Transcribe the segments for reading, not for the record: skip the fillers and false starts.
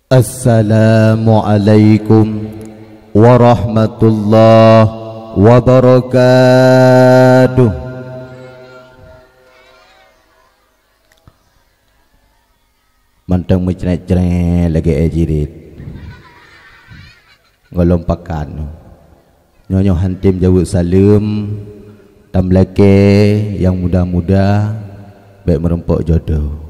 Assalamualaikum warahmatullahi wabarakatuh. Mantang mencerai-cerai lagi ejirit ngolompakan nyonya hantim jawab salam tam laki yang muda-muda baik merempok jodoh.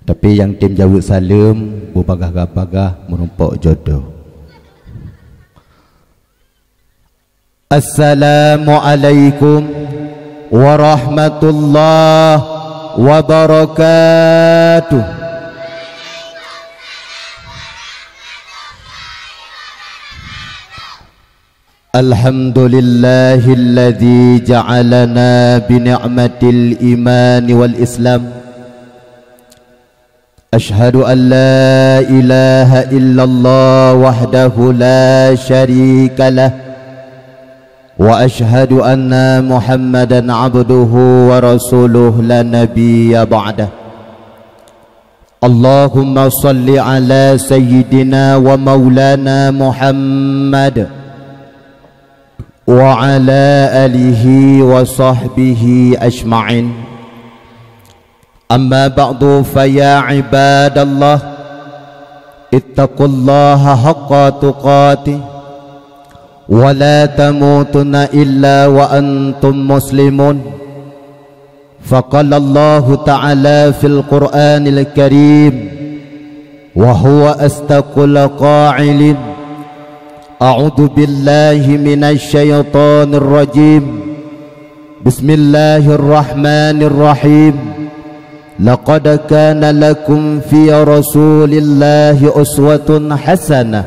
Tapi yang tim jawab salam berpagah-pagah menumpuk jodoh. Assalamualaikum warahmatullahi wabarakatuh. Alhamdulillahilladzi ja'alana bi ni'matil iman wal islam. أشهد أن لا إله إلا الله وحده لا شريك له وأشهد أن محمدا عبده ورسوله لا نبي بعده. اللهم صل على سيدنا ومولانا محمد وعلى آله وصحبه أجمعين. أما بعد فيا عباد الله اتقوا الله حق تقاته ولا تموتن إلا وأنتم مسلمون. فقال الله تعالى في القرآن الكريم وهو أصدق القائلين أعوذ بالله من الشيطان الرجيم بسم الله الرحمن الرحيم. لقد كان لكم في رسول الله أسوة حسنة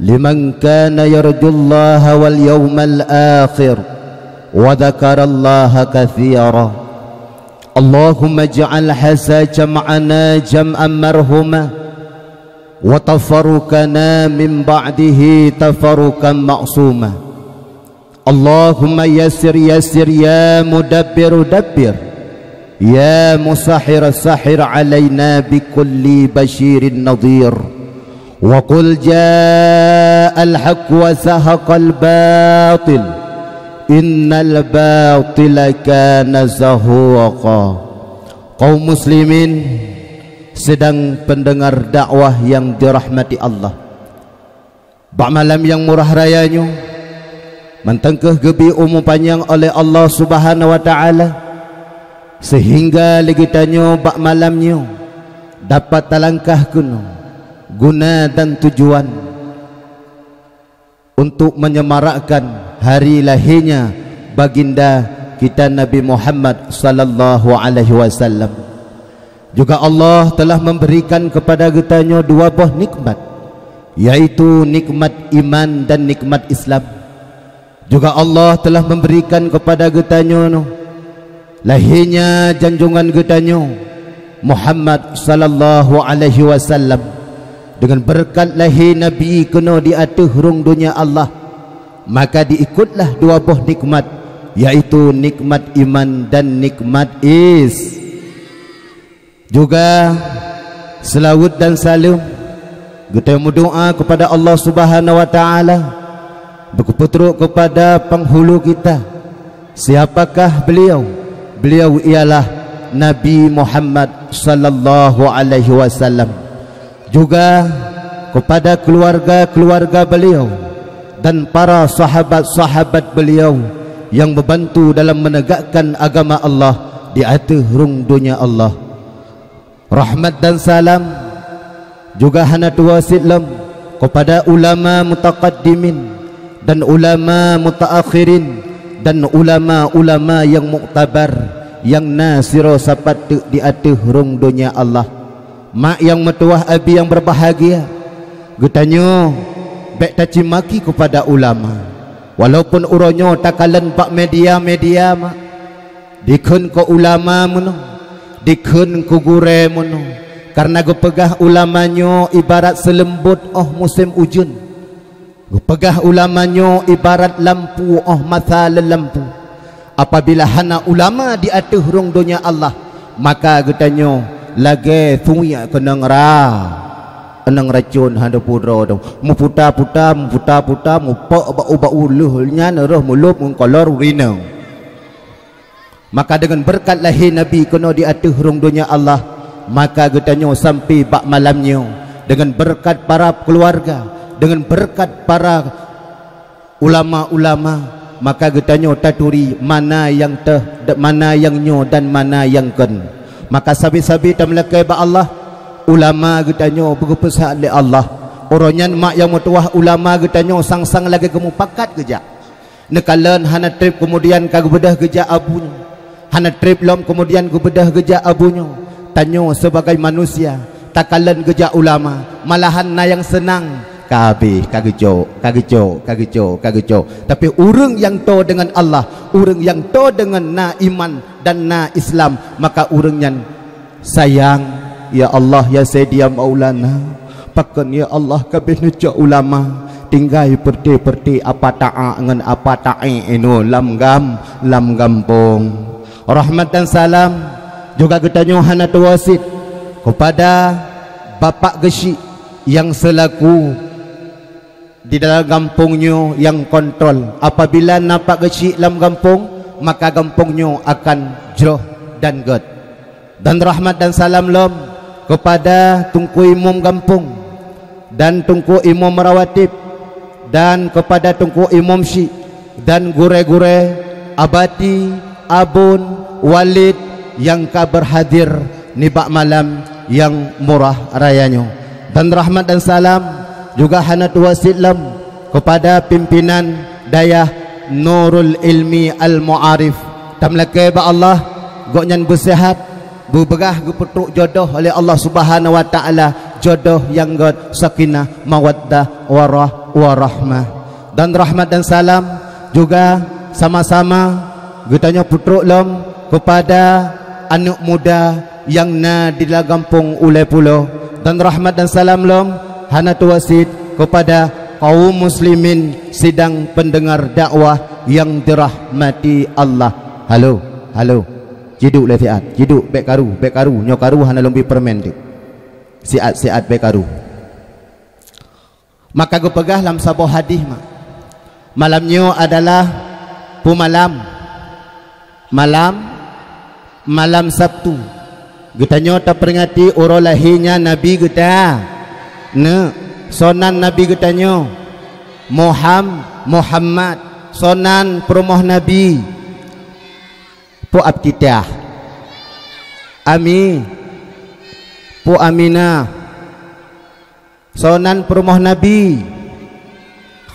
لمن كان يرجو الله واليوم الآخر وذكر الله كثيرا. اللهم اجعل هذا جمعنا جمعا مرحوما وتفرقنا من بعده تفرقا معصوما. اللهم يسر يسر يا مدبر دبر يا مسحر سحر علينا بكل بشير نظير. وقل جاء الحق وزهق الباطل إن الباطل كان زهوقا. Kaum muslimin sedang pendengar dakwah yang dirahmati Allah, bak malam yang murah rayanya mentengkeh gebi umum panjang oleh Allah Subhanahu wa taala sehingga legitanyo bak malamnya dapat talangkah kuno guna dan tujuan untuk menyemarakkan hari lahirnya baginda kita Nabi Muhammad sallallahu alaihi wasallam. Juga Allah telah memberikan kepada kitanya dua buah nikmat, yaitu nikmat iman dan nikmat Islam. Juga Allah telah memberikan kepada kitanya lahirnya janjungan kitanya Muhammad sallallahu alaihi wasallam. Dengan berkat lahir Nabi kena di atas rung dunia Allah, maka diikutlah dua buah nikmat, yaitu nikmat iman dan nikmat is. Juga selawat dan salam kita berdoa kepada Allah Subhanahu wa taala, berpetruk kepada penghulu kita. Siapakah beliau? Beliau ialah Nabi Muhammad sallallahu alaihi wasallam. Juga kepada keluarga-keluarga beliau dan para sahabat-sahabat beliau yang membantu dalam menegakkan agama Allah di atas rung dunia Allah. Rahmat dan salam juga hanatu wasillam kepada ulama mutaqaddimin dan ulama mutaakhirin dan ulama-ulama yang muktabar yang nasiro sapat di atas rung dunia Allah. Mak yang metuah abi yang berbahagia, getanyo baik taci maki kepada ulama, walaupun uronyo takalan pak media-media mak dikun ko ulama muno, dikun ko gure muno, karena gepegah ulamanyo ibarat selembut musim ujun. Pegah ulamanya ibarat lampu masa lampu. Apabila hana ulama di atas rung dunia Allah, maka getanyo lagi thuya kena ngerah enang racun handa pura tu mu putar-putar mu pak bau uluhnya roh mulup kolor urina. Maka dengan berkat lahir Nabi kena di atas rung dunia Allah, maka getanyo sampai bak malamnya dengan berkat para keluarga, dengan berkat para ulama-ulama, maka getanyo taturi mana yang mana yang nyo dan mana yang ken. Maka sabi-sabi ta melekai ba Allah ulama getanyo berpesan oleh Allah. Oronyan mak yang mutuah ulama getanyo sang-sang lagi kamu pakat geja. Nekalan hana trip kemudian kag bedah geja abunya. Hana trip lom kemudian ku bedah geja abunya. Tanyo sebagai manusia takalan geja ulama malahan na yang senang kabeh kagejo. Tapi urang yang to dengan Allah, urang yang to dengan na iman dan na Islam, maka urang yang sayang ya Allah ya Sayyidina Maulana pakan ya Allah kabeh neja ulama tinggai perti apa ta'a ngan apa ta'i eno lam gampung. Rahmat dan salam juga getanyo hana tawasid kepada bapak gesi yang selaku di dalam kampungnya yang kontrol. Apabila nampak gesi dalam kampung, maka kampungnya akan jroh dan god. Dan rahmat dan salam lom kepada tungku imam kampung dan tungku imam rawatib dan kepada tungku imam syik dan gure-gure abati abun walid yang berhadir nibak malam yang murah rayanya. Dan rahmat dan salam juga hanat wasidlam kepada pimpinan dayah Nurul Ilmi Al-Mu'arif tamlakai ba Allah goknyan bersihat berberah gepetuk jodoh oleh Allah Subhanahu wa taala, jodoh yang god sakinah mawaddah warahmah. Dan rahmat dan salam juga sama-sama getanya putruk lom kepada anak muda yang na di dalam kampung ulai pulau. Dan rahmat dan salam lom hana wasid kepada kaum muslimin sidang pendengar dakwah yang dirahmati Allah. Halo jiduk le siat jiduk bek karu nyokaru hana lombi permen dik siat bek karu. Maka gue pegah dalam sebuah hadis malamnya adalah malam Sabtu. Getanyo ta peringati uro lahirnya Nabi geta ne sonan Nabi getanyo Muhammad sonan perumoh Nabi pu abtitah pu Aminah sonan perumoh Nabi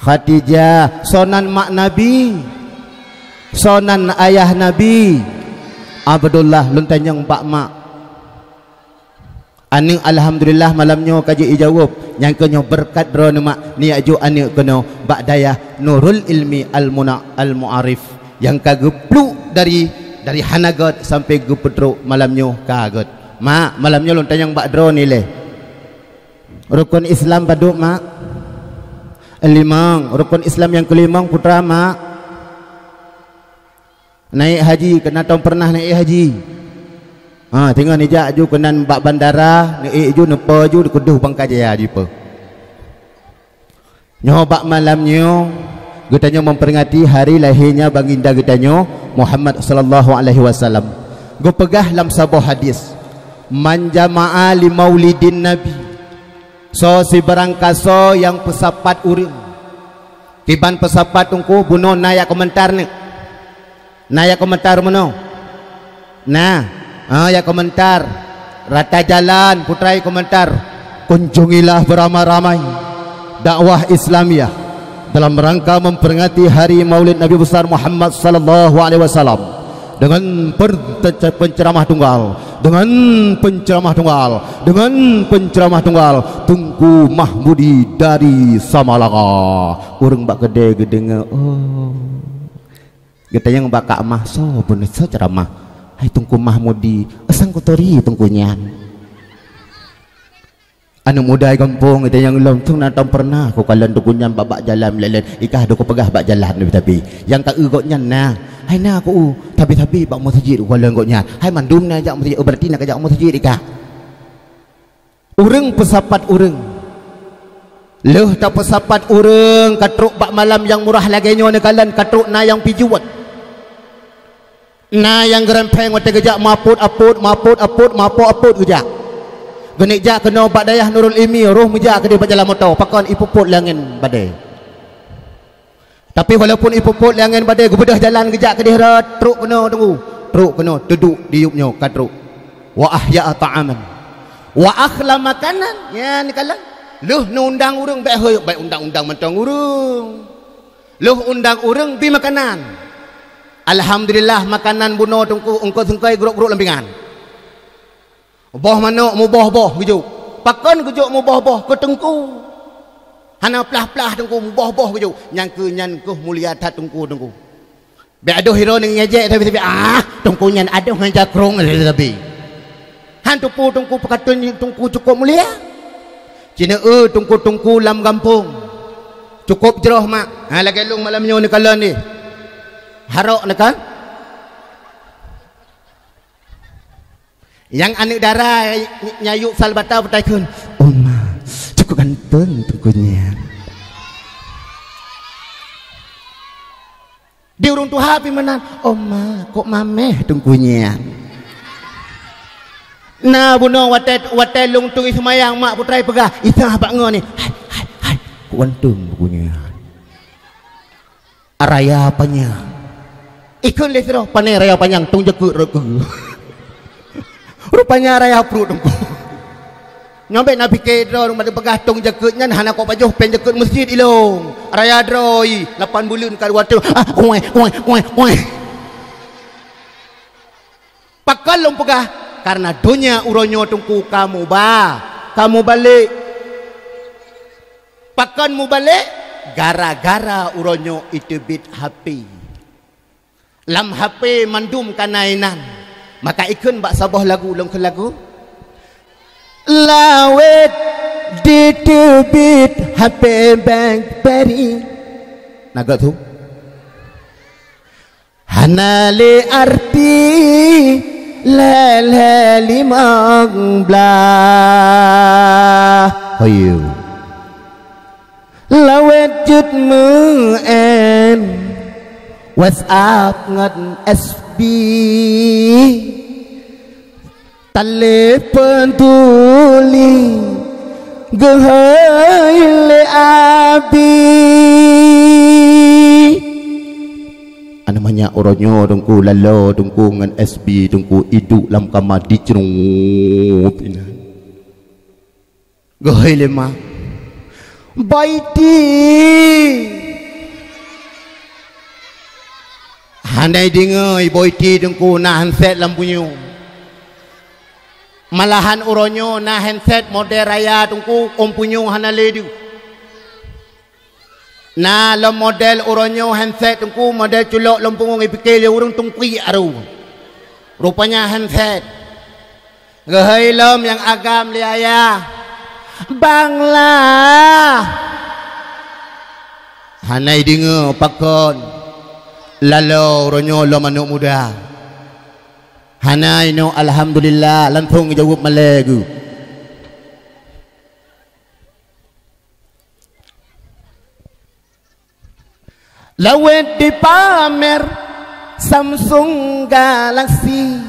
Khadijah sonan mak Nabi sonan ayah Nabi Abdullah luntanyang pak mak aning alhamdulillah malamnya kaji ijawab yang kenyo berkat drone mak ni aju anik keno bak daya Nurul Ilmi Al-Mu'arif yang kageplu dari hanagot sampai gepetro malamnya kagot mak malamnya luntanyang bak drone ni le rukun Islam paduk mak limang rukun Islam yang kelimang putra mak naik haji kena tahun pernah naik haji tinggal nijak ju kenan bak bandara naik ju nepa ju dikuduh Bangkajaya jipa nyobak malamnya getanyo memperingati hari lahirnya baginda getanyo Muhammad sallallahu alaihi wasallam. Go pegah dalam sebuah hadis man jama'a li maulidin nabi so si barangkaso yang pesapat urang tiban pesapat tungku buno naya komentar ni naya komentar mono ya komentar rata jalan putrai komentar kunjungilah beramai-ramai dakwah Islamiyah dalam rangka memperingati hari Maulid Nabi besar Muhammad sallallahu alaihi wasallam dengan penceramah tunggal Tungku Mahmudi dari Samalaka urang bak gede kita yang bakak mah so bener so ceramah hai Tungku Mahmudi asang kotori tungkunya anu muda kampung itu yang lom tung natang pernah ko kalan dukunyan babak jalan lelen ikah do ko pegah bak jalan tapi yang tak egoknya nah hai na aku tapi bak masjid ko kalan goknya hai mandum na jak masjid berarti nak jak masjid ikah urang pesapat urang Leh tak pesapat urang katruk bak malam yang murah lagi nyo nekalan katruk na yang pijuat. Na yang gerempeng wate gejak maput gejak. Genik jak kena bak dayah Nurul Ilmi roh mejak ke dia berjalan motor pakon ipuput langin badai. Tapi walaupun ipuput langin badai gebedah jalan gejak ke dia truk kena tunggu. Truk kena duduk di yupnya katruk. Wa ahya ta'aman. Wa akhla makanan. Ya nekalan. Luh undang urang baik undang-undang mentang urang. Luh undang urang bi makanan. Alhamdulillah makanan buno tungku engko sengkai geruk-geruk lembingan. Boh manuk mu boh-boh gejuk. Pakon gejuk mu boh-boh ke tengku. Hana plah-plah tengku mu boh-boh gejuk. Nyangke mulia tat tengku. Be aduh hero ning ngejek tapi tengku nyan aduh ngajak krong tapi. Han tengku pakatun tengku cukup mulia. Cina tungku-tungku lam kampung cukup jeroh mak lagi long malam nyo ni kalan ni harok ni kan yang anak darah nyayuk salbata bertaikun ma cukup ganteng tungkunya di urung tuha pimenan ma kok mameh tungkunya. Nah buno watai lung tui semayang mak putrai pegah itah bak ngo ni hai kuantum bukunya araya apanya ikun lesro pane raya panjang tung jekut rupanya raya perut tungku nyampe nabi kedro rumah pegah tung jekutnya hana kok pajuh pen jekut masjid ilong raya droi 8 bulan kali waktu pakal lung pegah karena dunia uronyo tungku kamu balik pakan mu balik gara-gara uronyo itu bit HP lam HP mandum kanainan maka ikun bak sabah lagu long ke lagu lawet ditebit HP BlackBerry naga tu hanale arti lele limang belah ayo lawet jut mu en WhatsApp ngat SB telepon tuli gehai le abi namanya orangnya tungku lalo tungku ngan SB tungku iduk lam kamar di cerut ini gahai lemah baiti handai dengai baiti tungku nah handset lam punyu malahan orangnya nah handset model raya tungku punyu hana ledu. Nah lo model oronyo handset tungku model culok lompung ipikil ya urung tungkui aru rupanya handset gahai lom yang agam liaya bangla hanai dinga pakon lalo oronyo lo manuk muda hanai no alhamdulillah langsung jawab malegu lawet di pamer Samsung Galaxy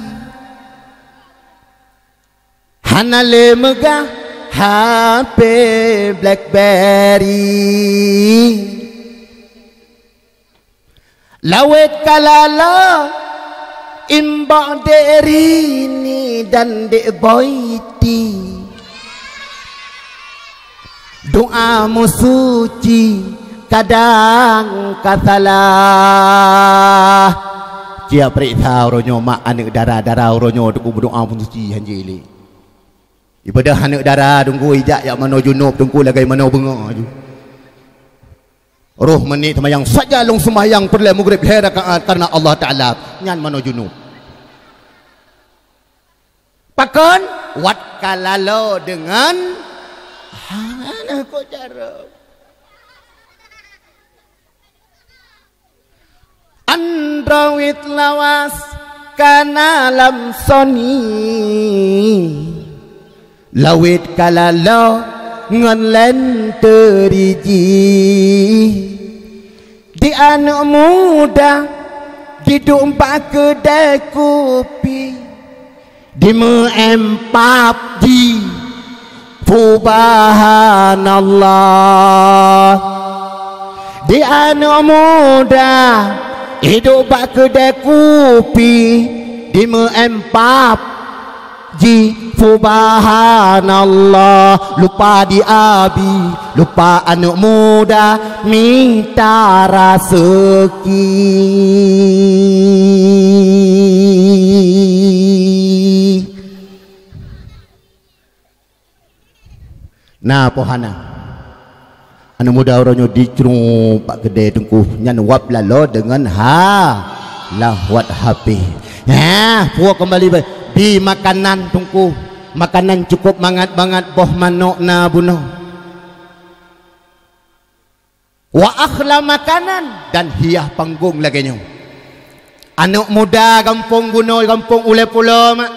hanale megah HP BlackBerry lawet kalala imbak derini dan dek boyti doamu suci kadang kasalah cia periksa uronyo mak anak darah uronyo tunggu berdoa pun suci hanjili ibadah anak darah tunggu ijak yak mano junub tunggu lagai mano benga roh menit semayang saja long semayang perle maghrib leh rakaat karena Allah Taala nyan mano junub pakon wat kalalo dengan hana ko cara Android lawas kana lam Sony lawit kalalo ngan len teriji di anak muda di dompak kedai kopi di meempap di subhanallah di anak muda hidup bak kedai kopi di meempap ji subhanallah lupa di abi lupa anak muda minta rezeki nah pohana anak muda orangnya dicurung pak gede tungku nyan wap lalo dengan lawat HP puak kembali di makanan tungku makanan cukup mangat-mangat boh manok na bunuh wa akhla makanan dan hiah panggung lagi nyo anak muda kampung gunung kampung ulai pulau mak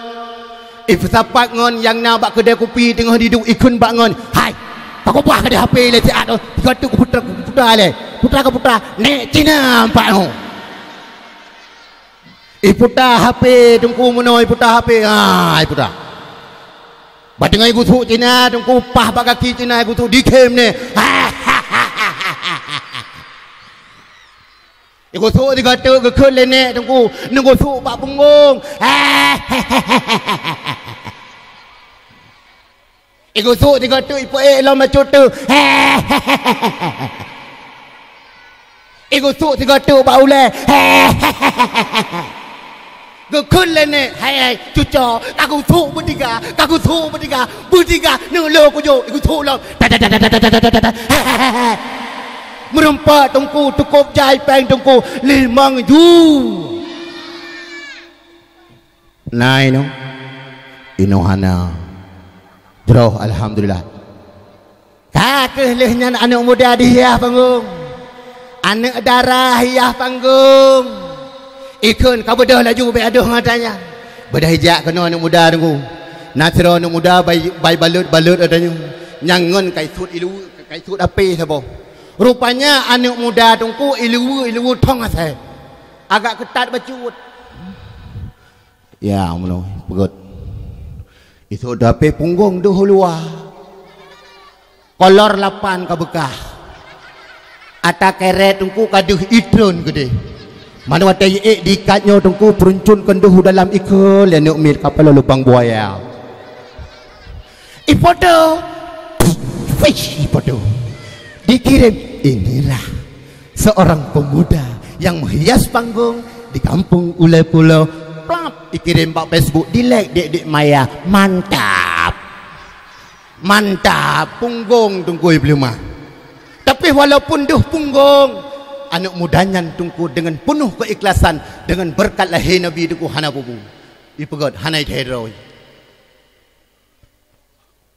ifsapak ngon yang na bak kedai kopi tengah duduk ikun bak ngon hai aku buah kedai HP le ti ado gatuk putra le putra ke putra nek Cina pak no putra HP tungku menoi putra HP hai putra ba dengan ibu tu Cina tungku pah bak kaki Cina ibu tu dikem ne ibu tu digatuk ke kun le nek tungku nunggu tu bak punggung ibu tu digatuk ipu lama cutu ibu tu digatuk bak ule gekun lene hai cuco aku thu bertiga nelo ku jo aku thu lo merempat tungku cukup jai peng tungku limang ju nai no inohana jroh alhamdulillah kakeh lehnya anak muda dihiah panggung anak darah hiah panggung ikun kau bedah laju be aduh matanya bedah hijak kena anak muda tunggu nasra anak muda bai balut adanya nyangon kai sud ilu kai sud ape sabo rupanya anak muda tungku ilu thong asai agak ketat bacut ya Allah pegot itu dape punggung duh luar kolor 8 ka bekah ata keret tungku kaduh idron gede mana wata dikatnya tungku peruncun kenduh dalam ikul yang nukmir kapal lubang buaya ipodo fish ipodo dikirim inilah seorang pemuda yang menghias panggung di kampung ulai pulau plap dikirim pak Facebook di like dek Maya mantap punggung tungku belum tapi walaupun duh punggung anak mudanya tungku dengan penuh keikhlasan dengan berkat lahir Nabi duku hana bubu ipegot hanai teroi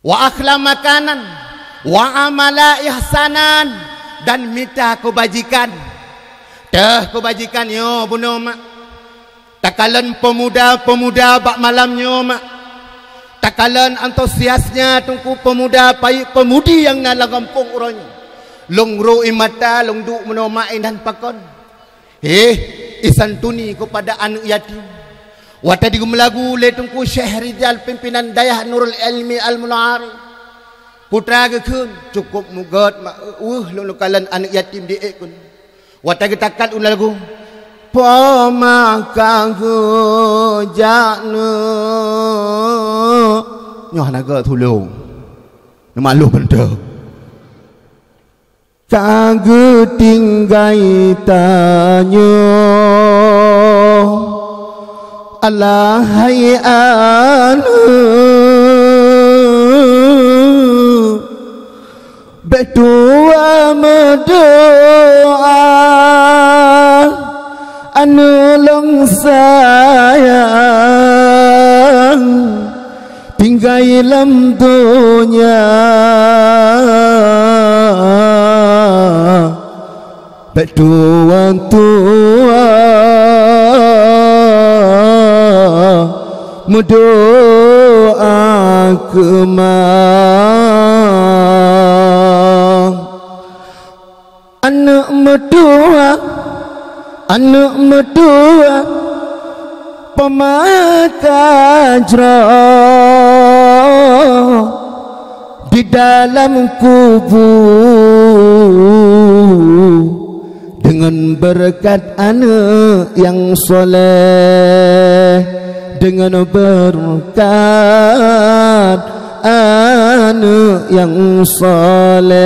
wa akhla makanan wa amala ihsanan dan minta kebajikan kebajikan yo buno mak takalan pemuda bak malamnya mak takalan antusiasnya tungku pemuda pemudi yang nala kampung orangnya long ro imata long du menomain dan pakon isantuni kepada anak yatim wata di gumlagu le tungku Syekh Rizal pimpinan dayah Nurul Ilmi Al-Munari putra gekun cukup mugat long lokalan anak yatim di ekun wata getakat ulagu pamakagu jaknu nyoh naga thulung namalu benda kagu tinggai tanyo alahai anu betua mendoa anu long sayang tinggai lam dunia berdoa tua mendoa kemana anak medua pemakajra di dalam kubur dengan berkat anak yang soleh, dengan berkat anak yang soleh.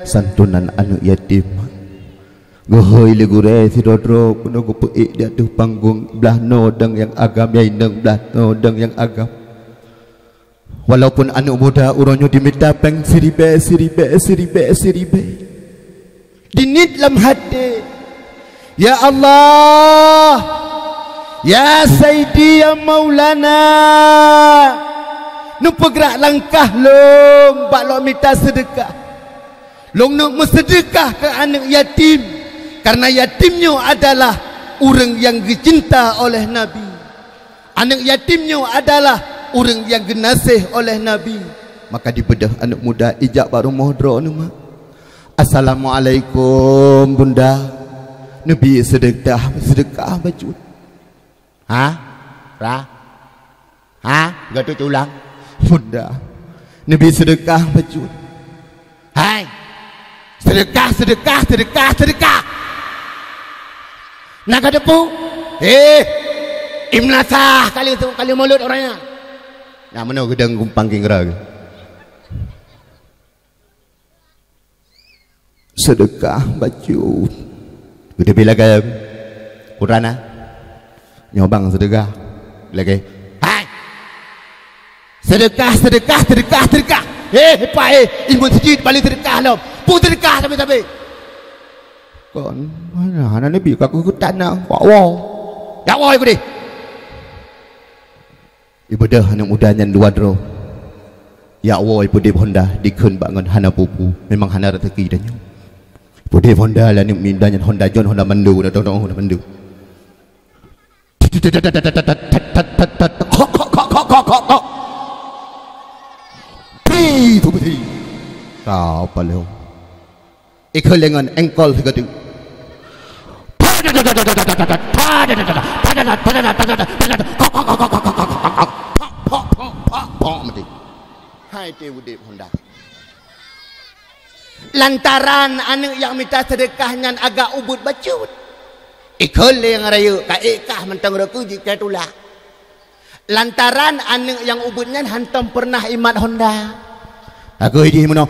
Santunan anak yatim gohoi le gure sidodro puno gupeik dia tuh panggung belah nodeng yang agam yai neng belah nodeng yang agam. Walaupun anak muda uronyo diminta peng siribe dinit dalam hati, ya Allah, ya Sayyidi, ya Maulana, nu pegerak langkah long bak lo minta sedekah, long nak bersedekah ke anak yatim, karena yatimnya adalah orang yang dicinta oleh Nabi, anak yatimnya adalah orang yang genasih oleh Nabi. Maka dibedah anak muda ijak baru mohdro nama, Assalamualaikum bunda, Nabi sedekah baju. Gaduh ulang bunda, Nabi sedekah baju. Hai, sedekah. Nak ada pu? Imnasah kali itu kali mulut orangnya. Nah mana gedang gumpang kingra. Sedekah baju. Gede bila gaya Qur'ana nyobang sedekah lagi. Hai, sedekah. Pak ilmu sejid balik sedekah lo. Pu sedekah tapi. Kon mana anak Nabi aku tanah. Wow. Dak wow aku deh. Ibadah anak mudanya dua dro. Ya Allah ibu dep Honda dikun bangun hana pupu. Memang hana rezeki dan nyu. Ibu dep Honda lah ni mindanya Honda John Honda Mandu dah tahu Honda Mandu. Tu betul. Kau palau. Ikut lengan engkol segala. Hai Dewi Honda. Lantaran anak yang minta sedekahnya agak ubud bacut. Ikut yang raya kaikah mentang reku jika itulah. Lantaran anak yang ubudnya hantam pernah imat Honda. Aku ini mana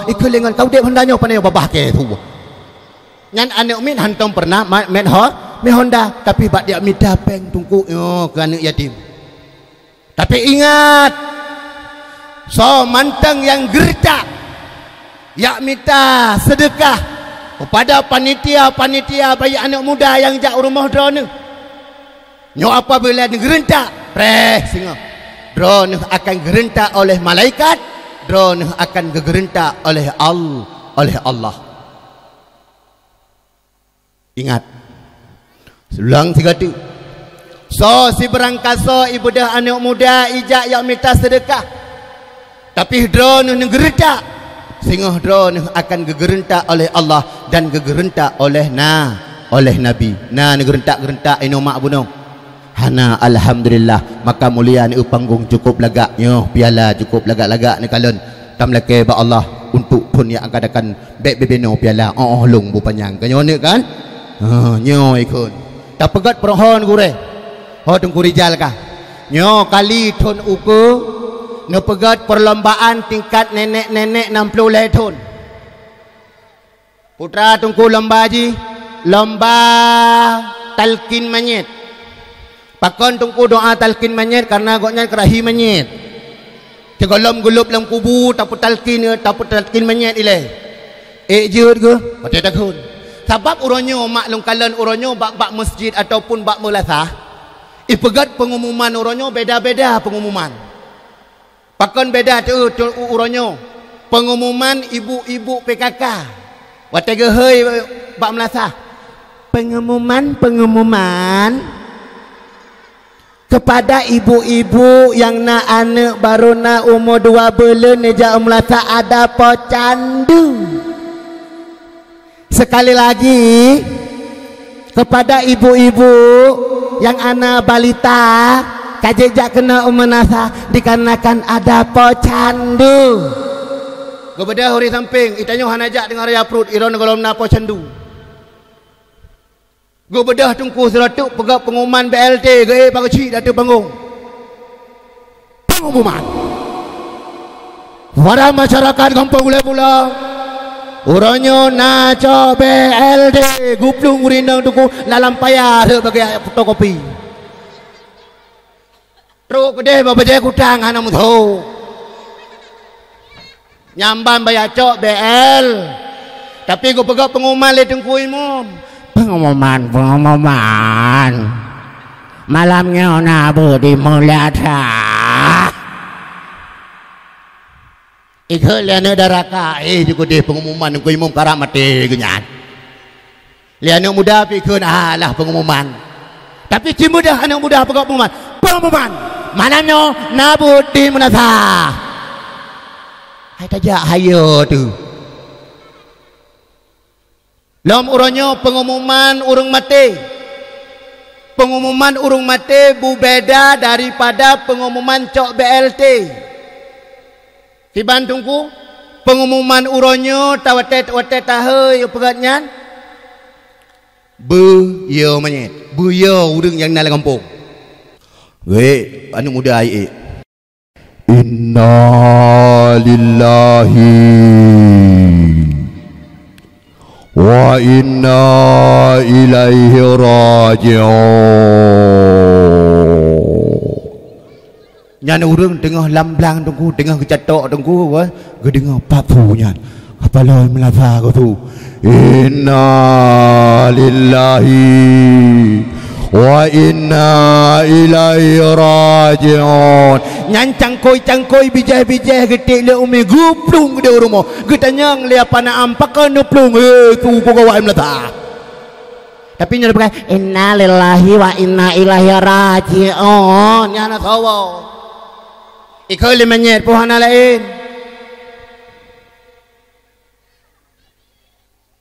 ikut lengan kau dek Hondanya apa ni babah ke tu. Ngan anak min hantam pernah met Honda tapi bak dia minta peng tungku yo ke anak yatim. Tapi ingat, so mantang yang gertak yak minta sedekah kepada panitia bayi anak muda yang jak rumah drone. Nyo apabila gerentak singa drone akan gerentak oleh malaikat, drone akan gerentak oleh Allah. Ingat selang 3 so si berangkaso ibu dah anak muda ijak yang minta sedekah tapi drone gerentak sehingga drone akan gerentak oleh Allah dan gerentak oleh Nabi. Gerentak ino mak bunuh hana alhamdulillah. Maka mulia ni panggung cukup lagak nyo piala cukup lagak ni kalon tam leke ba Allah untuk pun yang akan bebeno piala long bu panjang kanyo ni kan nyo ikut tak pegat perhon gure tungku rijal kah nyo kali ton uku no pegat perlombaan tingkat nenek 60 ton putra tungku lomba talqin manyet. Pakon tungku doa talqin manyet karena goknya kerahi manyet. Tegolom gulup dalam kubu tapu talqin manyet ile. Jud ke? Pati takun. Sebab uronyo maklum kalian uronyo bak masjid ataupun bak mulasah. Ipegat pengumuman uronyo beda-beda pengumuman. Pakon beda tu uronyo. Pengumuman ibu-ibu PKK. Watega hei bak mulasah. Pengumuman kepada ibu-ibu yang nak anak baru nak umur 2 bulan aja melata ada pocandu. Sekali lagi kepada ibu-ibu yang anak balita kajejak kena umenasa dikarenakan ada pocandu. Kepada hari samping itanya hanajak dengan raya perut iron golom na pocandu. Gue bedah tungku seratuk pegak pengumuman BLT ke Pak Kecik Datuk Panggung. Pengumuman pada masyarakat kampung Gula-Pulang, orangnya naco BLT guplung urindang tungku dalam payah sebagai fotokopi. Teruk kedeh bapak kutang anak musuh nyamban bayar cok BL, tapi gue pegak pengumuman le tungku imam. Pengumuman malamnya nabu di mulata ikut daraka juga deh pengumuman ku imam karamati genyan liane muda pikun lah pengumuman tapi si muda anak muda pengumuman malamnya nabu di mulata hai tajak hayo tu Lam uronyo pengumuman urung mati. Pengumuman urung mati berbeda daripada pengumuman cok BLT. Di Bandungku pengumuman uronyo tawatet tahe pegatnya yo manyet. Yo urung yang nala kampung. We anu muda ai. Inna lillahi wa inna ilaihi raji'un. Nyan urang tengah lamblang tunggu, tengah kecatok tunggu ke dengar papu nyan. Apa lawan melafaz tu? Inna lillahi wa inna ilaihi raji'un. Nyan cangkoi bijai getik le umi guplung gede rumah getanyang le apa na ampakan nuplung tu pokok wa melata tapi nyan pakai inna lillahi wa inna ilaihi raji'un nyana sawo ikau le menyet pohana lain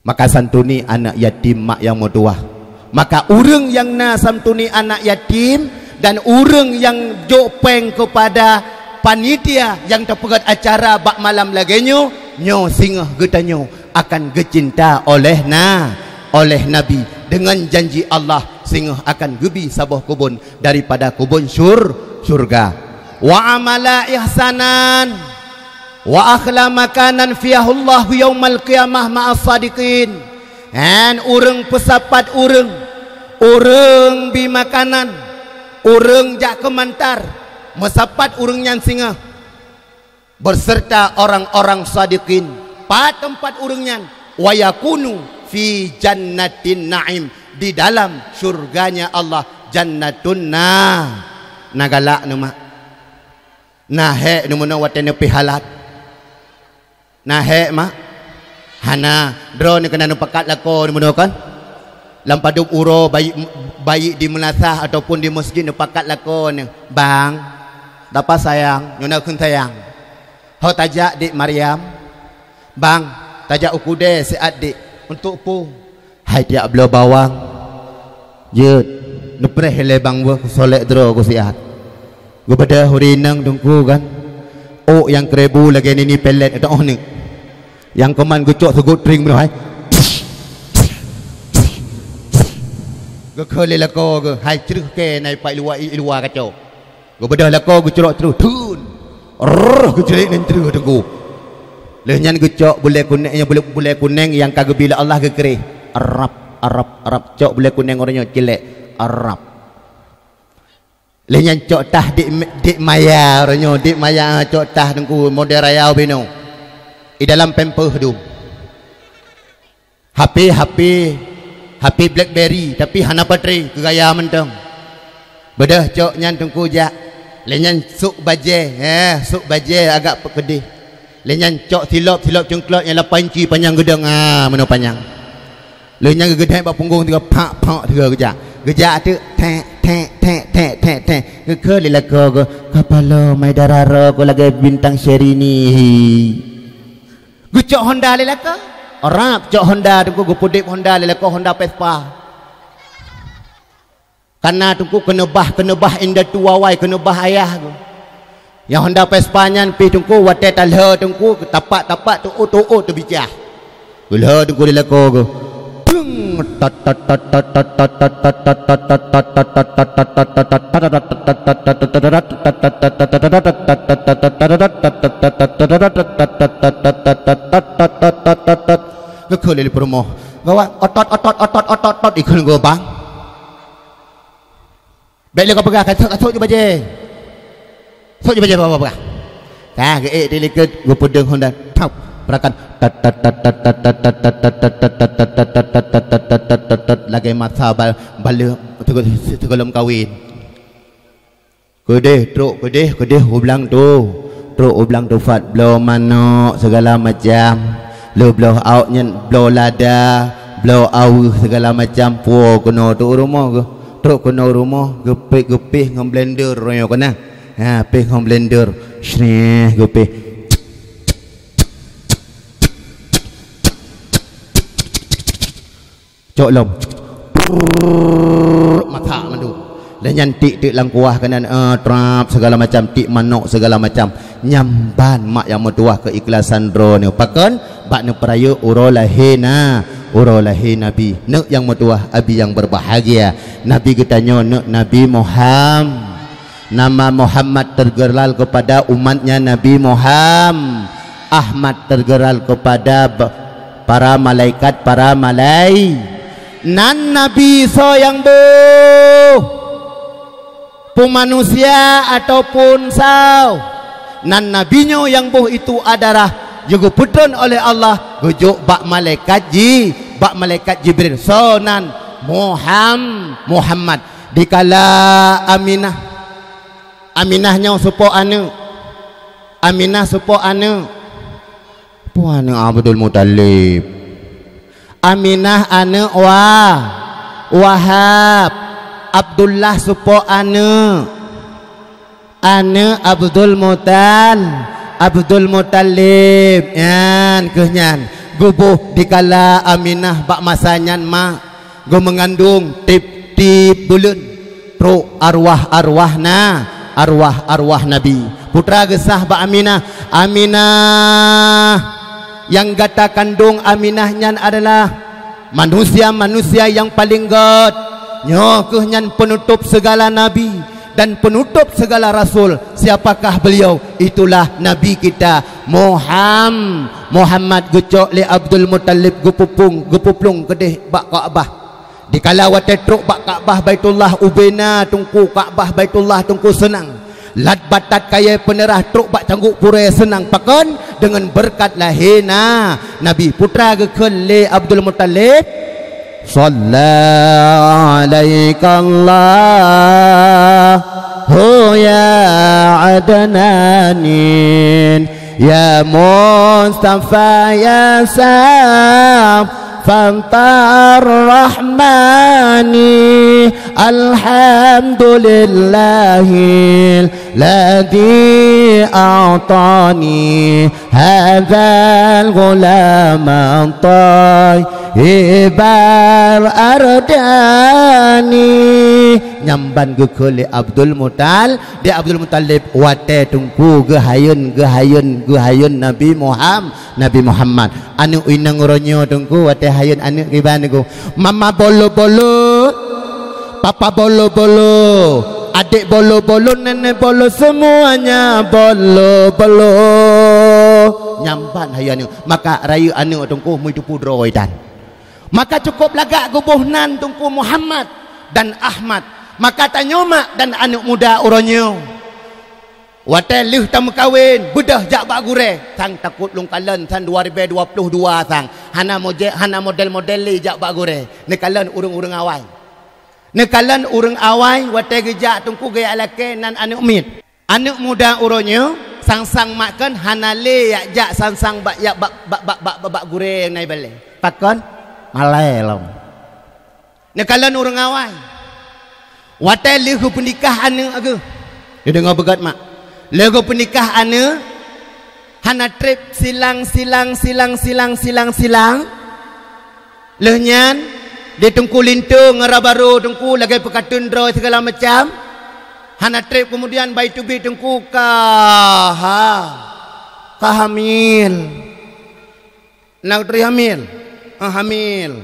maka santuni anak yatim mak yang moduah maka urang yang na santuni anak yatim dan urang yang jopeng kepada panitia yang terpegat acara bak malam lagenyo nyo singah getanyo akan gecinta oleh Nabi dengan janji Allah singah akan gebi sabah kubun daripada kubun surga wa amala ihsanan wa akhla makanan fiyahullahu yaumal qiyamah ma'as sadiqin and urang pesapat urang bimakanan urang jak kemantar mesapat urang nyan singa berserta orang-orang sadiqin pa tempat urang nyan wayakunu fi jannatin na'im di dalam surganya Allah jannatun nagalak nama nahe numuna watene pihalat nahe mak hana drone kena nupakat lako numuna kan lampaduk uro bayi di melasah ataupun di masjid nepakat lakon bang dapat sayang nyona kun sayang hau tajak dik Maryam bang tajak ukude si adik untuk pu hai dia belo bawang je nepreh le bang wo solek dro ku siat go pada hurinang dungku kan oh yang kerebu lagi ni pelet atau ni yang keman gucok segut ring bro haiก็เคยเลยละก็ให้จื้อแกในไปลัวกระโจก็บ่ได้ละก็กูจรอterus tunกูcerik nen terus tunggu le nyan ku cok bule kuning yang bule kuning yang kagak bila Allah ke kere Arab cok bule kuning orangnya jelek Arab le nyan cok tah dik maya orangnya dik maya cok tah tunggu model rayau bino di dalam pempeh tu HP BlackBerry tapi hana baterai kegaya mentang bedah cok nyan tungku jak lenyan suk baje agak pedih lenyan cok silop cengklot yang 8 inci panjang gedang mana panjang lenyan gedang bak punggung tiga pak tiga gejak tu tek ke lila ko kapalo may dararo ko lagi bintang Sherini gu cok Honda lila ko orang cok Honda tunggu gu pudip Honda lila ko Honda Vespa karena tunggu kena bah indah tua wai kena bah ayah gu yang Honda Vespa nyan pi tunggu wate talha tunggu tapak tu bijah gula tunggu lila ko gu Gekul di perumoh gawa otot ikut gobang baik kau pegang kasut je baje sok je baje bawa kah ge diliket go pedeng Honda tau perakan lagi masa bala tegolom kawin kedeh truk kedeh ublang tu truk ublang tu fat blow manok segala macam lu blow out nyen blow lada blow out segala macam puo kono tu rumah ke truk kono rumah gepih ngom blender royo kena ha pih ngom blender shreh gepih cok lom mata mandu dan nyantik tik lang kuah kanan trap segala macam tik manok segala macam nyamban mak yang metuah keikhlasan ro ni pakon bak ne peraya urolahina nabi nek yang metuah abi yang berbahagia nabi ketanya nek nabi Muhammad nama Muhammad tergeral kepada umatnya Nabi Muhammad Ahmad tergeral kepada para malaikat nan nabi so yang pun manusia ataupun sao nan nabinya yang itu adalah juga putron oleh Allah gujuk bak malaikat Jibril so nan Muhammad dikala Aminahnya supo anu Aminah supo anu puan Abdul Muttalib Aminah ane Wahab Abdullah supo ane Abdul Muttalib yan kehnyan gubuh dikala Aminah bak masanyan mak go mengandung tip bulan pro arwah nabi putra gesah bak Aminah yang gata kandung Aminahnya adalah manusia yang paling god nyokuhnyan penutup segala nabi dan penutup segala rasul. Siapakah beliau? Itulah nabi kita Muhammad gucok li Abdul Muttalib gupuplung kedeh bak Kaabah dikala wate truk bak Kaabah Baitullah ubena tungku Kaabah Baitullah tungku senang lat batat kaya penerah truk bak cangguk pure senang pakon dengan berkat lahina nabi putra gekun li Abdul Muttalib sallallahu alaikallahu ya adnanin ya Mustafa ya Fantar Rahmani Alhamdulillahil Ladhi a'tani Hadzal gulaman Tayyibar ardani nyamban gekuli Abdul Muttalib wate tungku gehayun Nabi Muhammad anu inang ronyo tungku wate hayun anu gimana ku mama bolo papa bolo adik bolo nenek bolo semuanya bolo nyamban hayun maka rayu anu tungku muitu pudroi dan maka cukup lagak gubuhnan tungku Muhammad dan Ahmad maka tanyoma dan anak muda uronyo wate lih tamu kawin bedah jak bak gure sang takut lungkalan san 2022 sang hana model li jak bak gure nekalan urung awai wate gejak tungku gaya laki nan anak umit anak muda uronyo sang makan hana li jak sang bak gure nai balik pakon malai lom nekalan urung awai Watai lego pernikahan aga. Dia dengar begat mak. Lego pernikahan hana trip silang. Lehnyan dia tungku lintung ngarabaru tungku lagi pekatun draw segala macam. Hana trip kemudian by to be tungku hamil. Nak tri hamil. Hamil.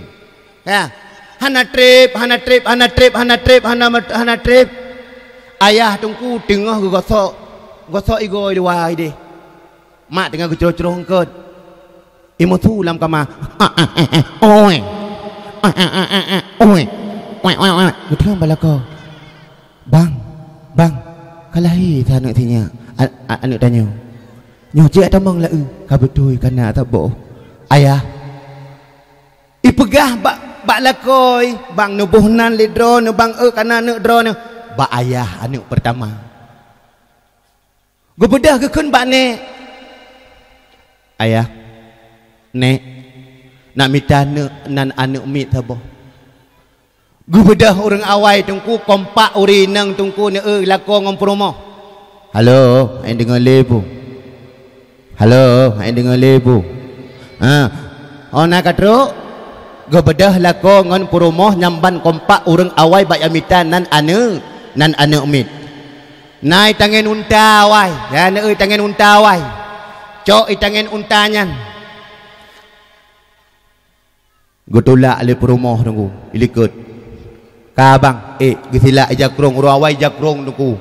Ya. Hana trip. Ayah tungku tengah gosok igoi dua ide. Mak tengah gecero-cero hengkut. Imo tu lam kama. Oi. Gutang balako. Bang. Kalahi tanuk tinya. Anu tanya. Nyo je atamang la ka betul kana tabo. Ayah. Ipegah bak lakoi, bang nubuhnan lidro nu bang kana nu dro nu. Bak ayah anu pertama. Gubedah kekeun bak ne. Ayah. Nek nak minta nan anu mit tabo. Gubedah orang awai tungku kompak urinang tungku ne lako ngompromo. Halo, ai dengar lebu. Halo, ai dengar lebu. Ona katro gubedah lako ngon promo nyamban kompak orang awai bak yamita nan anu mit. Nai tangen unta awai, ya ne tangen unta awai. Cok tangen untanyan. Gutula ale perumoh tunggu ilikut kabang gisila jakrong urawai jakrong tunggu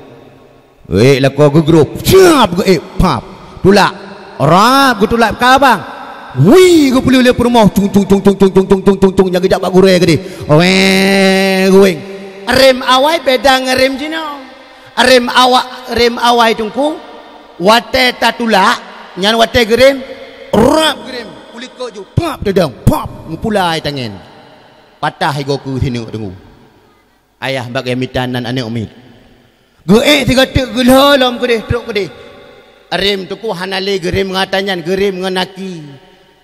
lako gegrup siap pap tula rap gutula kabang wih gupuli le perumoh cung jaga jak bak gure gede guing rem awai beda ngerem jino rem awai tunggu wate tatula nyan wate gerem rap gerem kuliko ju pap dedang pap ngupulai tangen patah igoku sini tunggu ayah bagai mitanan ane umit ge tiga tek gelolom gede truk gede rem tuku hanale gerem ngatanyan gerem nganaki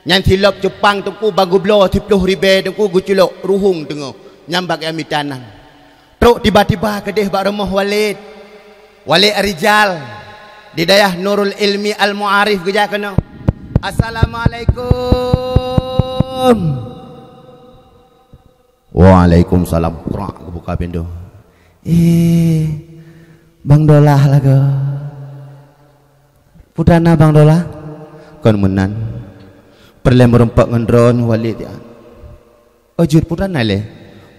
nyan silap Jepang tuku bagu blo 10 ribe tuku guculok ruhung tengok nyambak mitanan truk tiba-tiba kedeh bak rumah Walid Rijal di dayah Nurul Ilmi Al Muarif geja kena. Assalamualaikum. Waalaikumsalam. Kurang aku buka pintu. Bang Dolah lah ke. Putana Bang Dolah. Kon menan. Perle merempak ngendron Walid ya. Ojud putana le.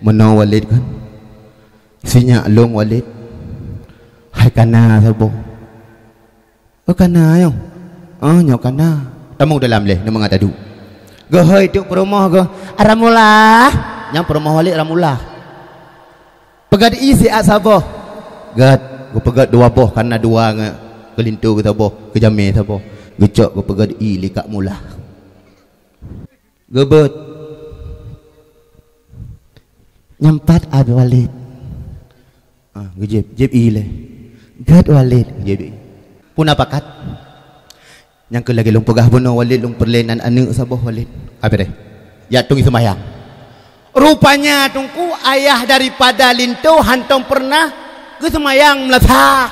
Menau Walid kan. Sinya long Walid. Hai kana sabo. Kana yo. Nyok kana. Tamu dalam leh nama ngatadu. Gehoi tuk perumah ge aramulah. Yang perumah Walid aramulah. Pegat isi asabo. Gat go pegat dua boh karena dua nge kelintu ke tabo ke jame tabo. Gecok go pegat i likak mulah. Gebet. Nyampat ad Walid. Gejep i le. Gat Walid jep i. Puna pakat. Yang ke lagi lung pegah bunuh Walid lung perlenan anu sabah Walid apa deh ya tungi sembahyang rupanya tungku ayah daripada lintu hantong pernah ke sembahyang melatah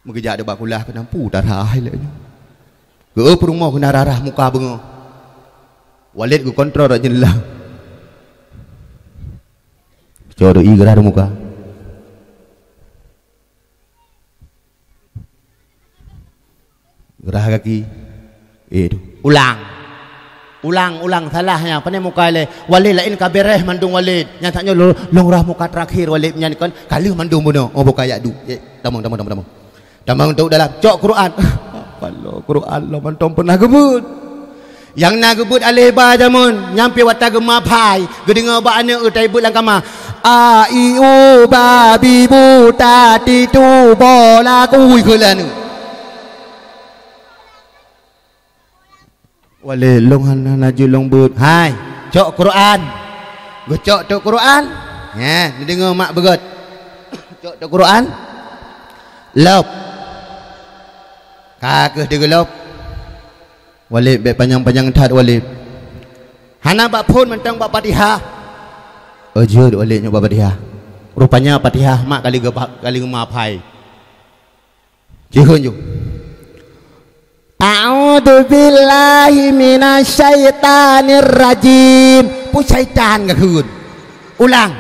mengejak ada bakulah kenampu darah hilanya ke perumah kena rarah muka bengo Walid ke kontrol aja lah coba i gerar muka gerah kaki itu ulang salahnya pane muka le Walid lain kabereh mandung Walid nyatanya longrah muka terakhir Walid nyanyikan kali mandung buno buka ya du damang untuk dalam cok Quran kalau Quran lo mantong pernah gebut yang na gebut alih ba jamun nyampe wata gema pai gedenga ba ane utai but langkama a i u ba bi bu ta ti tu bo la kui kelan Walid long naju long but hai cok Quran gocok tok Quran ya dengar mak begot cok tok Quran lop kakeh digelop Walid bek panjang-panjang tat Walid hana bak pun mentang bak Fatihah Aja duk balik nyoba Fatihah. Rupanya Fatihah mak kali gemapai. Jihun ju. A'udzu billahi minasyaitonir rajim. Pu syaitan gahun. Ulang.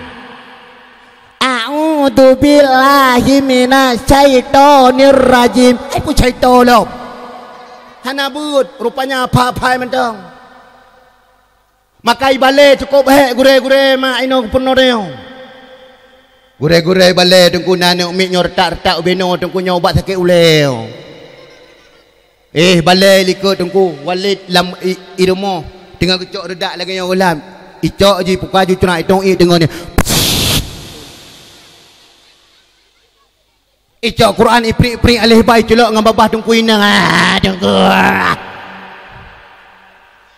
A'udzu billahi minasyaitonir rajim. Ai pu syaitan lo. Hana but rupanya apa-apa mentang. Makai balik cukup gure-gure mak ino puno deo. Gure-gure balik tungku nane umi nyortak-retak beno tungku nyobat sakit uleo. Balik likut tungku Walid lam irumo tengah kecok redak lagi yang ulam. Icok je puka ju cuna itong tengah ni. Icok Quran ipri alih bai celok ngam babah tungku inang. Tungku.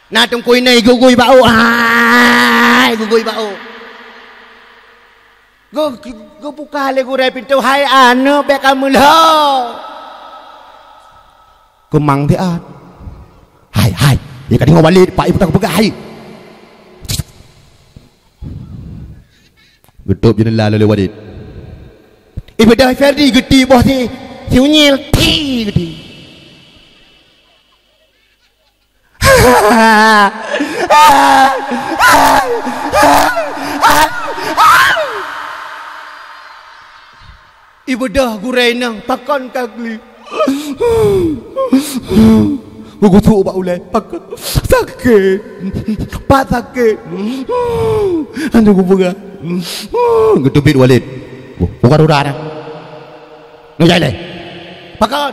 Nah tungku inai gugui bau. Gugui bau. Go buka le gure pintu hai anu be kamu lo. Kemang tiat. Hai. Ya kan ngau balik pak ibu tak pegang hai. Getup jendela lalu wadid. Ibu dah Ferdi geti bos ni. Siunyil ti geti. Ibu dah gurai nang pakon kagli. Gugu tu pak ulai pakon sakit. Pak sakit. Anu gu buka. Getubit Walid. Bukan udara. Ngajai le. Pakon.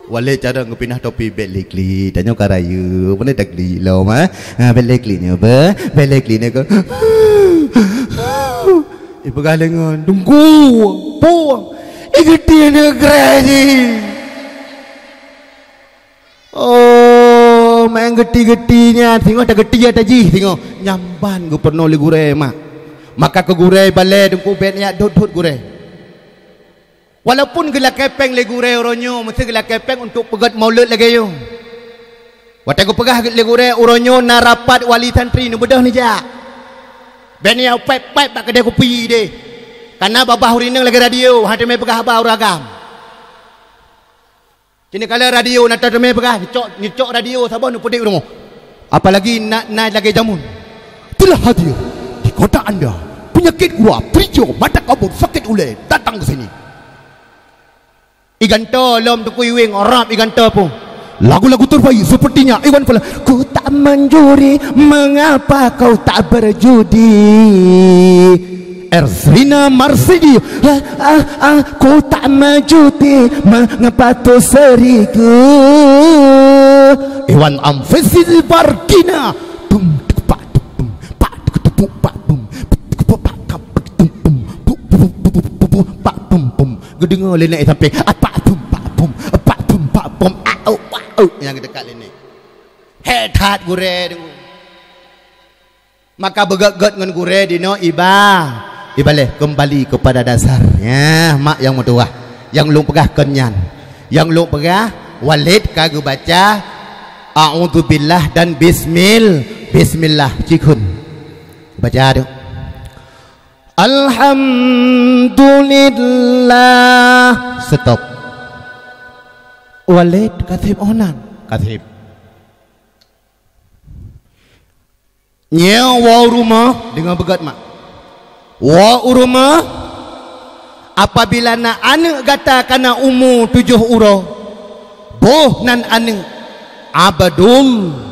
Walid cara ngepinah topi belikli tanya karayu mana takli lo mah belikli nya ba belikli nya ko ibu galengan tunggu puang igeti negrani oh main geti-getinya tengok tak geti ada ji tengok nyamban gu perno li gure mak maka ke gure bale tunggu bet nya dot gure. Walaupun gelak kepeng le gure oronyo mesti gelak kepeng untuk pegat maulid lagi yo. Watai ku pegah le gure oronyo na rapat wali santri nu bedah ni ja. Ben ya pep pak kedai kopi de. Karena babah urinang lagi radio, hade me pegah ba uragam. Kini kala radio na tade me pegah nyocok radio sabon nu pedik rumah. Apalagi nak lagi jamun. Telah hadir di kota anda. Penyakit gua, prijo, mata kabur, sakit ulai datang ke sini. Iganto lom tu kuiwing orang iganto pun lagu-lagu terbaik sepertinya Iwan Fala. Ku tak mencuri mengapa kau tak berjudi Erzrina Marsidi. Ku tak menjudi mengapa tu seriku Iwan Amfesil Bardina tum pak tum pak tum pak tum pak tum gedengar lenek sampai pak pum yang dekat lenek hetat gure dengu maka begat-gat dengan gure dino ibale kembali kepada dasarnya mak yang mutuah yang lu pegah kenyan yang lu pegah Walid kagak baca a'udzubillah dan bismillah cikun baca tu Alhamdulillah stop. Walid katib onan katib nyewa rumah dengan begat mak wa rumah apabila nak anak gata kana umur 7 uro boh nan anak Abdullah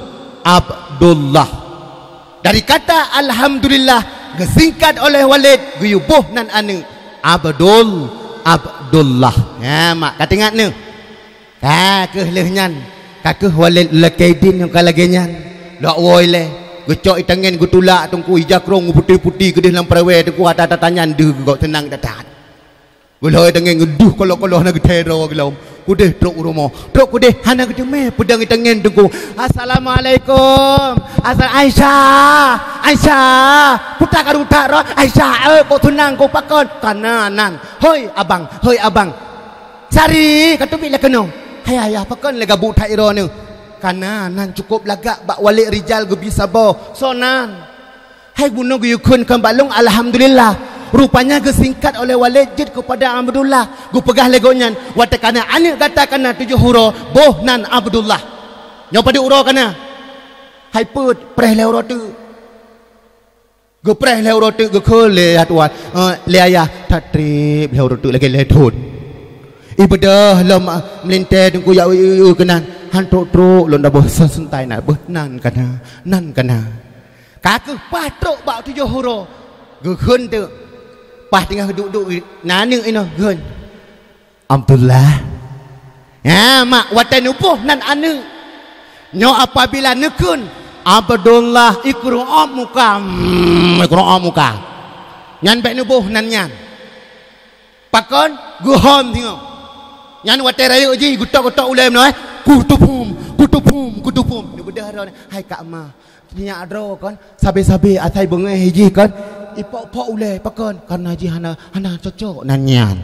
dari kata Alhamdulillah gesingkat oleh Walid guyubuh nan anu Abdullah ya mak kata ingat ni kakeh lehnyan kakeh Walid lekaidin yang kalagenyan dak woi le gecok itangen gutulak tungku ijakrong putih-putih gedeh lam prewe tungku ada tanyan de gok tenang datat guloi tangen geduh kalau nak tero gelom kudeh truk rumah truk kudeh hana gedeme pedang itangen tungku assalamualaikum Aisyah putar karuta ro Aisyah kau tunang kau pakon kananan hoi abang sari katu bila keno hayah pakon lega bu thairo ni Karena nan cukup lagak bak walik rijal ge bisa bo. So nan. Hai guna ge yukun kan balung alhamdulillah. Rupanya ge singkat oleh walid jid kepada Abdullah. Gu pegah legonyan wate kana anik kata kana 7 huruf boh nan Abdullah. Nyo pada uro kana. Hai put preh le uro tu. Gu preh le uro tu gu khole hatwan. Le ayah tatrib le uro tu lagi le thun. Ibadah lam melinte dengku ya kenan hantuk truk lon dah bosan suntai nak beh nan kana kaku patruk bak 7 huruf ge khun tu pas tengah duduk nanu ino gun Abdullah ya mak watan upuh nan anu nyo apabila nekun Abdullah ikru'am muka nyan bek nubuh nan nyan pakon guhom tengok nyan watai raya uji gutok-gutok ulai menoi kutupum ni bedah ron hai kak ma nya adro kan sabe-sabe atai bengai hiji kan ipok-pok ulai pakon karena ji hana cocok nan nyan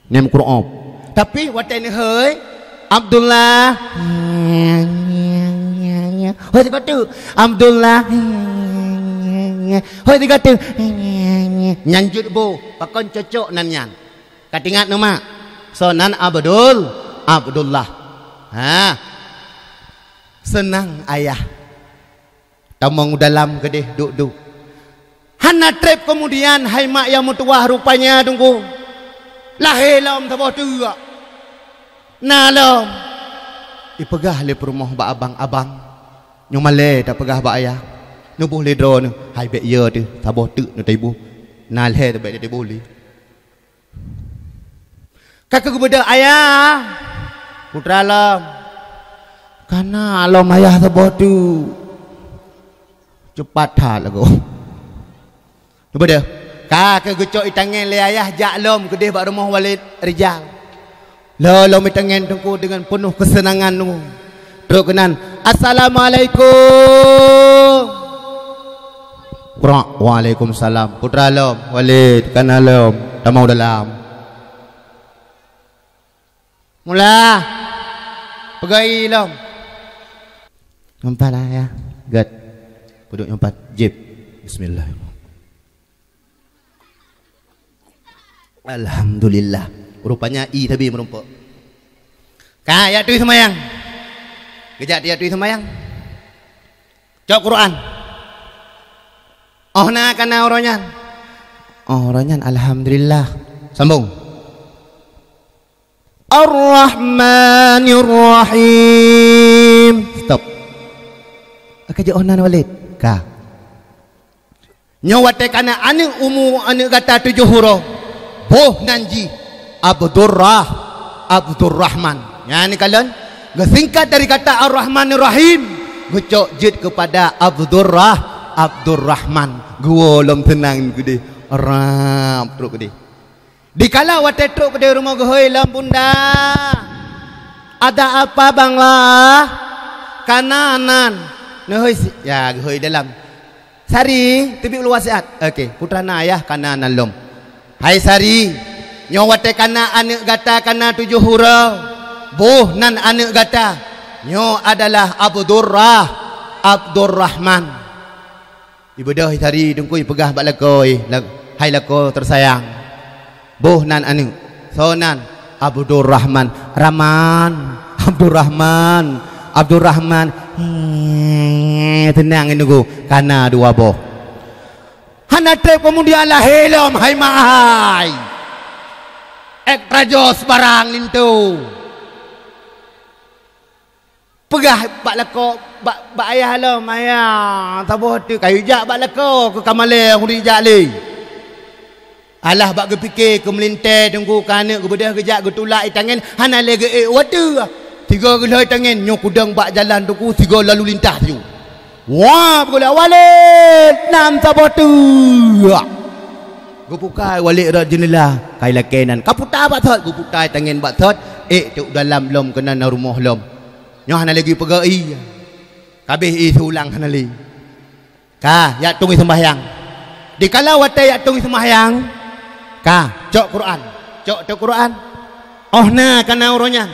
nem Quran tapi watai ni heuy Abdullah hoi tiga tu Abdullah hoi tiga tu nyanjut bo pakon cocok nan nyan katingat nama so nan Abdullah ha senang ayah tamong dalam gedeh duk hana trip kemudian hai mak yang mutuah rupanya tunggu lahir lam taboh tu nalom ipegah le perumah ba abang nyomale tak pegah ba ayah nubuh le dro nu hai be ye tu taboh tu nu taibu nal he tabe de boleh kakak kepada ayah putra alam karena alam ayah taboh tu cepat hal lagu kepada kakak gecok itangan le ayah jaklom kedih bak rumah walid rijal lo mitangan tungku dengan penuh kesenangan tu terus kenan assalamualaikum waalaikumsalam putra alam walid kan alam tamau dalam mula pegai lom nyompat lah ya gad duduk nyompat jib bismillah alhamdulillah rupanya i tapi merumpuk kaya tu semayang kejap dia tu semayang cok Quran oh na kana oronyan alhamdulillah sambung Ar-Rahmanir Rahim. Stop. Akaja onan walid. Ka. Nyawate kana anu umu anu kata 7 huruf. Boh nanji Abdurrahman. Yani kalian gesingkat dari kata Ar-Rahmanir Rahim. Gecok jid kepada Abdurrahman. Gua lom tenang gede. Rap teruk gede. Dikala watai truk pada rumah gehoi lam bunda ada apa banglah kananan nehoi ya gehoi dalam sari tibi ulu wasiat okey putra na ayah kananan lom hai sari nyo watai kana anak gata kana 7 huruf boh nan anak gata nyo adalah Abdurrahman ibadah sari dengkui pegah bak lakoi hai lako tersayang boh nan anu sonan Abdurrahman tenang ini go karena 2 boh hana trip kemudian lah helom hai mahai ek rajos barang nintu pegah bak lako bak ayah lom ayah taboh tu kayu jak bak lako ke kamale huri jak le alah bak gepikir ke melintai tunggu kana gebedah gejak getulak tangan hana lege water 3 gelai tangan nyo kudang bak jalan tunggu 3 lalu lintas tu wah boleh walid nam tabotu gupukai walid rat jendela kai lakenan kaputa bak thot gupukai tangan bak thot tuk dalam lom kena rumah lom nyo hana lagi pegai kabeh ulang hana li ka ya tungi sembahyang dikala watai ya tungi sembahyang ka cok Quran oh na kana uronyan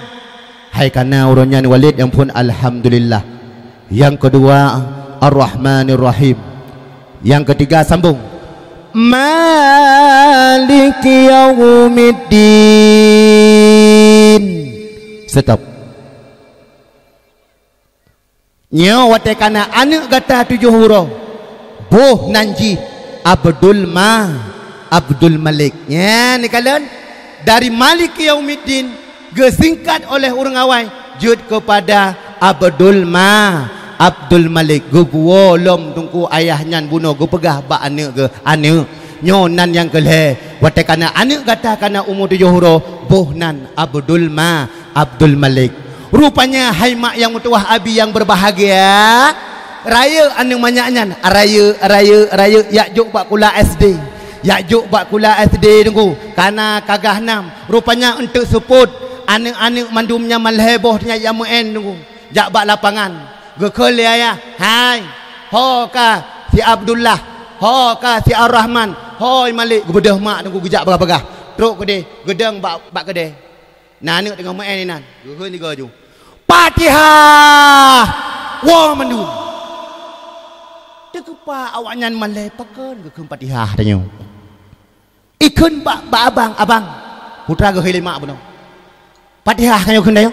Hai kana urunnya Walid yang pun alhamdulillah. Yang kedua Ar-Rahmanir Rahim. Yang ketiga sambung Maliki Yaumiddin. Stop. Nyo wate kana anak gata 7 huruf. Boh nanji Abdul Malik. Ya ni kalian dari Maliki Yaumiddin gesingkat oleh orang awai jud kepada Abdul Malik. Gue bolom tungku ayahnya bunuh gue pegah ba anak ke anak nyonan yang keleh wate kana anak kata kana umur 7 huruf bohnan Abdul Malik. Rupanya hai mak yang mutuah abi yang berbahagia raya anu manyaknya raya yakjuk bak kula SD tunggu kana kagah 6 rupanya untuk support anak-anak mandumnya malhebohnya yang muen tunggu jak bak lapangan gekol ya hai ho ka si Abdullah ho ka si Ar-Rahman hoi Malik gebedah mak tunggu gejak bagah truk gede gedang bak gede nah anak tengah muen ni nan gehe ni gaju Fatihah wa mandum dekepa awaknya malai pakan ke Fatihah tanya ikun bak abang putra gehe lima buno Fatihah kanyo kendai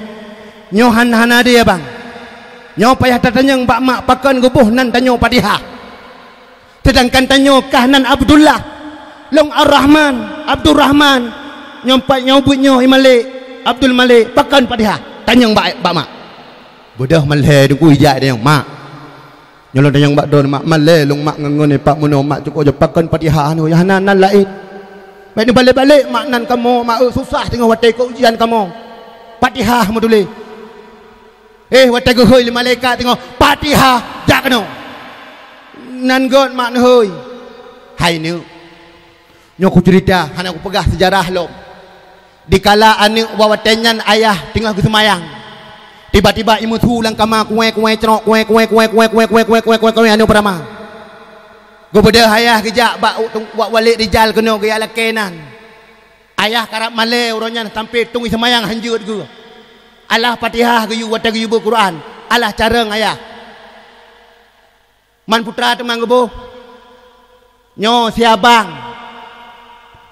nyo han dia bang nyo payah tatanyang bak mak pakan gebuh nan tanyo Fatihah sedangkan tanyo kahnan Abdullah long Ar-Rahman Abdurrahman nyompat nyobut nyo Malik Abdul Malik pakan Fatihah tanyang bak mak bodoh malai dengku ijak dia mak nyolong tanyang bak don mak malai long mak ngangon ni pak muno mak cukup je pakan Fatihah anu ya nan lain baik ni balik-balik mak nan kamu mak susah tengok watai ko ujian kamu Fatihah module watai ko hoi malaikat tengok Fatihah jak keno nan god mak hoi hai ni nyo ku cerita hana ku pegah sejarah lo dikala anak wawatenyan ayah tengah ke semayang tiba-tiba imu tu lang kama kuek cerok kuek anu perama go beda ayah kejak bak walik rijal keno gaya lakenan ayah karap male uronyan sampai tungi semayang hanjut ke alah Fatihah ke yu wata ke yu Quran alah careng ayah man putra temang gebo nyo siabang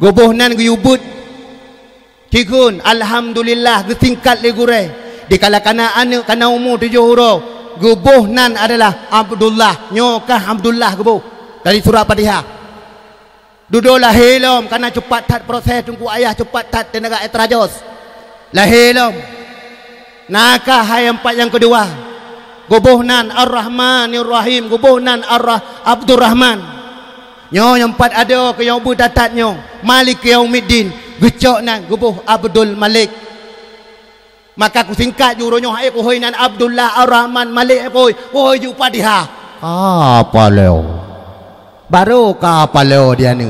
goboh nan ke yubut tikun alhamdulillah gesingkat le gure dikala kana anak kana umur 7 huruf goboh nan adalah Abdullah nyokah Abdullah goboh dari surah Fatihah duduk lahilom karena cepat tat proses tunggu ayah cepat tat tenaga etrajos lahilom nakah yang empat yang kedua goboh nan Ar-Rahmanir Rahim goboh nan Abdurrahman nyo yang empat ada ke yang tatat nyo Malik Yaumiddin gecok nan goboh Abdul Malik maka ku singkat juronyo hai ku hoi nan Abdullah Ar-Rahman Malik hoi ju Fatihah apa leo baru ka apa leo dia ni